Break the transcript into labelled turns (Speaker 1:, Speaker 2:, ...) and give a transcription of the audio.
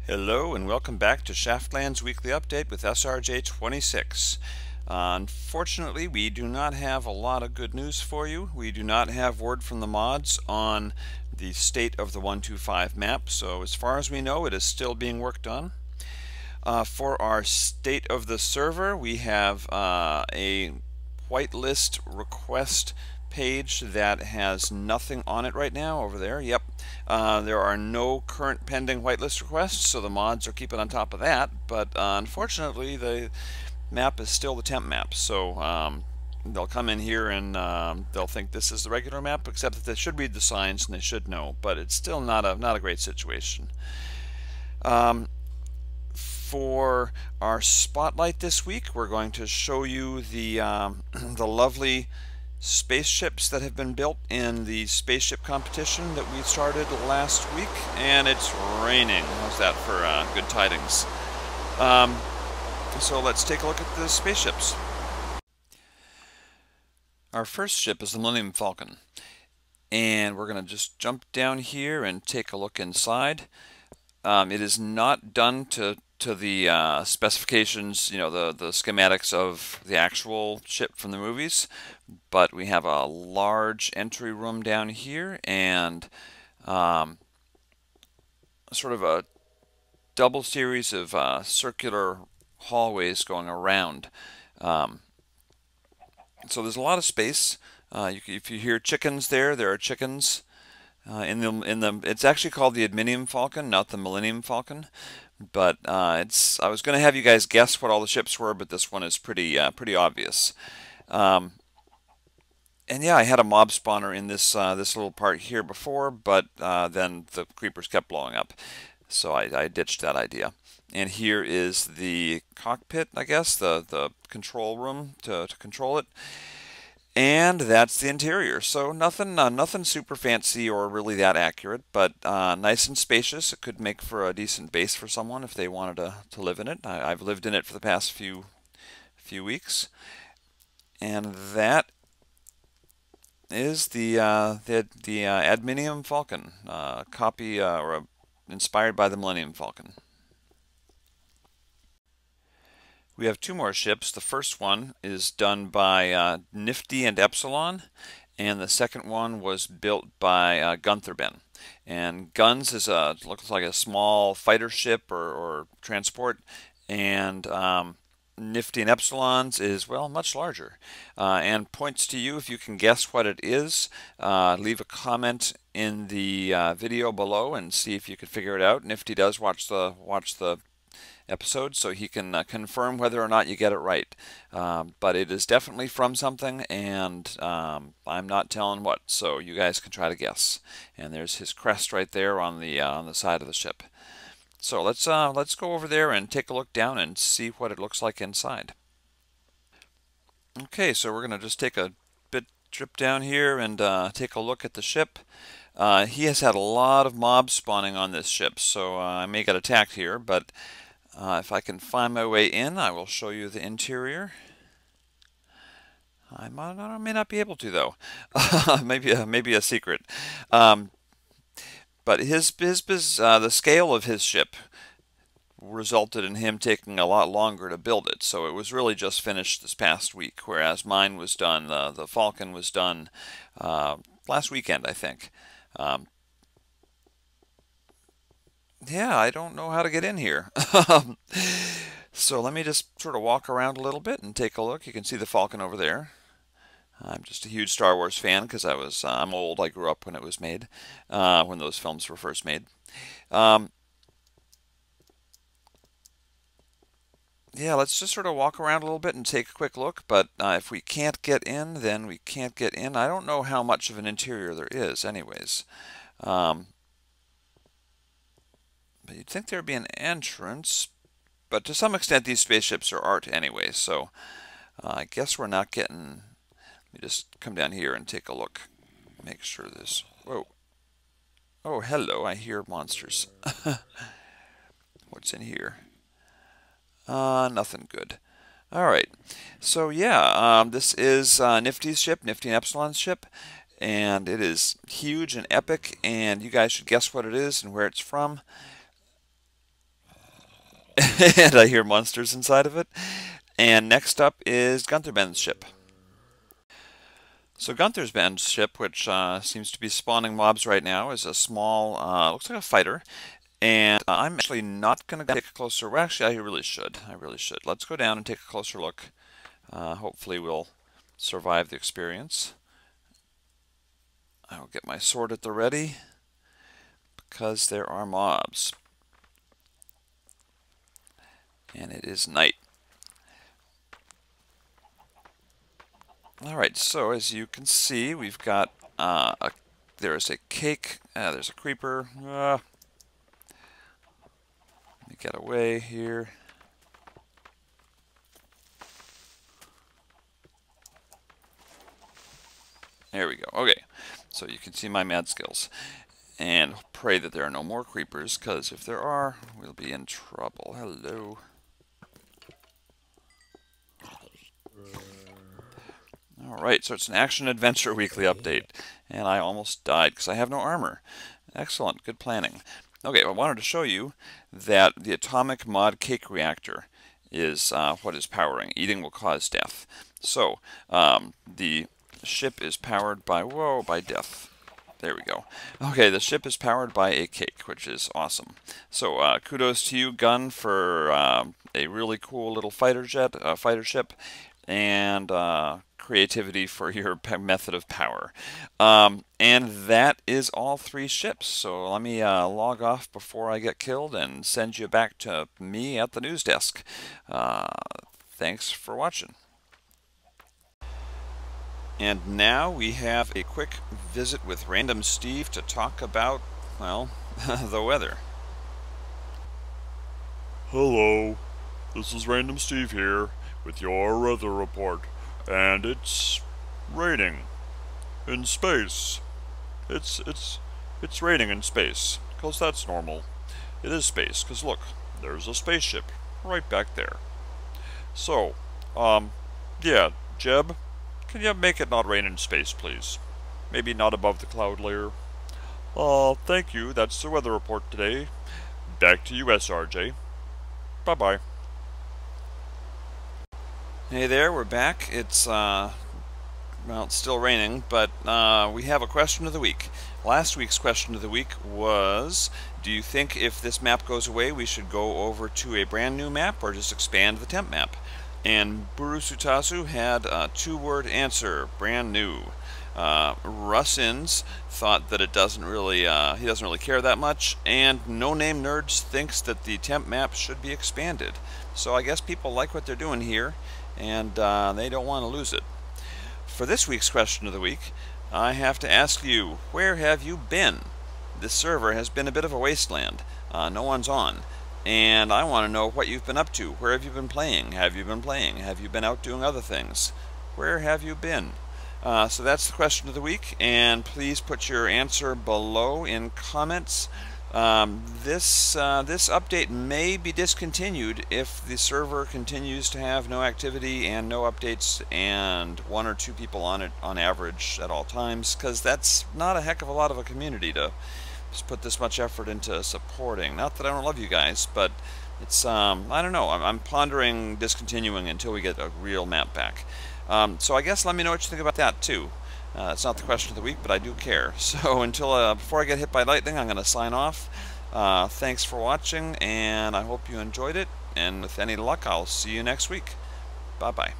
Speaker 1: Hello and welcome back to Shaftlands Weekly Update with SRJ26. Unfortunately, we do not have a lot of good news for you. We do not have word from the mods on the state of the 125 map, so as far as we know, it is still being worked on. For our state of the server, we have a whitelist request page that has nothing on it right now over there. Yep, there are no current pending whitelist requests, so the mods are keeping on top of that, but unfortunately the map is still the temp map, so they'll come in here and they'll think this is the regular map, except that they should read the signs and they should know, but it's still not a great situation. For our spotlight this week, we're going to show you the the lovely spaceships that have been built in the spaceship competition that we started last week, and it's raining. How's that for good tidings? So let's take a look at the spaceships. Our first ship is the Millennium Falcon, and we're going to just jump down here and take a look inside. It is not done to the specifications, you know, the schematics of the actual ship from the movies, but we have a large entry room down here and sort of a double series of circular hallways going around. So there's a lot of space. If you hear chickens there are chickens. It's actually called the Adminium Falcon, not the Millennium Falcon. But I was going to have you guys guess what all the ships were, but this one is pretty obvious. And yeah, I had a mob spawner in this little part here before, but then the creepers kept blowing up, so I ditched that idea. And here is the cockpit, I guess, the control room to control it. And that's the interior. So nothing super fancy or really that accurate, but nice and spacious. It could make for a decent base for someone if they wanted to live in it. I've lived in it for the past few weeks, and that is the Adminium Falcon, copy or inspired by the Millennium Falcon. We have two more ships. The first one is done by Nifty and Epsilon, and the second one was built by Gunther Ben. And Guns looks like a small fighter ship or transport, and Nifty and Epsilon's is, well, much larger, and points to you if you can guess what it is. Leave a comment in the video below and see if you can figure it out. Nifty does watch the episode, so he can confirm whether or not you get it right. But it is definitely from something, and I'm not telling what, so you guys can try to guess. And there's his crest right there on the side of the ship. So let's go over there and take a look down and see what it looks like inside. Okay, so we're going to just take a trip down here and take a look at the ship. He has had a lot of mobs spawning on this ship, so I may get attacked here, but if I can find my way in, I will show you the interior. I may not be able to, though. maybe a secret. But the scale of his ship resulted in him taking a lot longer to build it. So it was really just finished this past week, whereas mine was done. The Falcon was done last weekend, I think. Yeah, I don't know how to get in here. So let me just sort of walk around a little bit and take a look. You can see the Falcon over there. I'm just a huge Star Wars fan because I'm old. I grew up when it was made, when those films were first made. Yeah, let's just sort of walk around a little bit and take a quick look, but if we can't get in, then we can't get in. I don't know how much of an interior there is anyways. But you'd think there'd be an entrance, but to some extent these spaceships are art anyway, so I guess we're not getting... Let me just come down here and take a look. Make sure this... Whoa. Oh, hello, I hear monsters. What's in here? Nothing good. Alright, so yeah, this is Nifty's ship, Nifty and Epsilon's ship, and it is huge and epic, and you guys should guess what it is and where it's from. and I hear monsters inside of it. And next up is Gunther Ben's ship. So Gunther's Ben's ship, which seems to be spawning mobs right now, is a small, looks like a fighter. And I'm actually not going to take a closer. Well, actually, I really should. I really should. Let's go down and take a closer look. Hopefully, we'll survive the experience. I will get my sword at the ready because there are mobs, and it is night. All right. So as you can see, we've got there's a cake. There's a creeper. Let me get away here. There we go. Okay, so you can see my mad skills. And pray that there are no more creepers, because if there are, we'll be in trouble. Hello. Alright, so it's an action-adventure weekly update. And I almost died because I have no armor. Excellent, good planning. Okay, I wanted to show you that the atomic mod cake reactor is what is powering. Eating will cause death. So, the ship is powered by, by death. There we go. Okay, the ship is powered by a cake, which is awesome. So, kudos to you, Gun, for a really cool little fighter ship, and creativity for your method of power. And that is all 3 ships. So let me log off before I get killed and send you back to me at the news desk. Thanks for watching. And now we have a quick visit with Random Steve to talk about, well, the weather.
Speaker 2: Hello, this is Random Steve here with your weather report, and it's raining in space. It's raining in space, 'cause that's normal. It is space, 'cause look, there's a spaceship right back there. So, yeah, Jeb, can you make it not rain in space, please? Maybe not above the cloud layer. Thank you. That's the weather report today. Back to you, SRJ. Bye-bye.
Speaker 1: Hey there, we're back. It's, well, it's still raining, but we have a question of the week. Last week's question of the week was, do you think if this map goes away, we should go over to a brand new map or just expand the temp map? And Burusutasu had a 2-word answer, brand new. Russins thought that it doesn't really, he doesn't really care that much, and No Name Nerds thinks that the temp map should be expanded. So I guess people like what they're doing here, and they don't want to lose it. For this week's question of the week, I have to ask you, where have you been? This server has been a bit of a wasteland. No one's on. And I want to know what you've been up to. Where have you been playing? Have you been playing? Have you been out doing other things? Where have you been? So that's the question of the week, and please put your answer below in comments. This update may be discontinued if the server continues to have no activity and no updates and 1 or 2 people on it on average at all times, because that's not a heck of a lot of a community to just put this much effort into supporting. Not that I don't love you guys, but it's, I don't know, I'm pondering discontinuing until we get a real map back. So I guess let me know what you think about that too. It's not the question of the week, but I do care. So until before I get hit by lightning, I'm going to sign off. Thanks for watching, and I hope you enjoyed it. And with any luck, I'll see you next week. Bye-bye.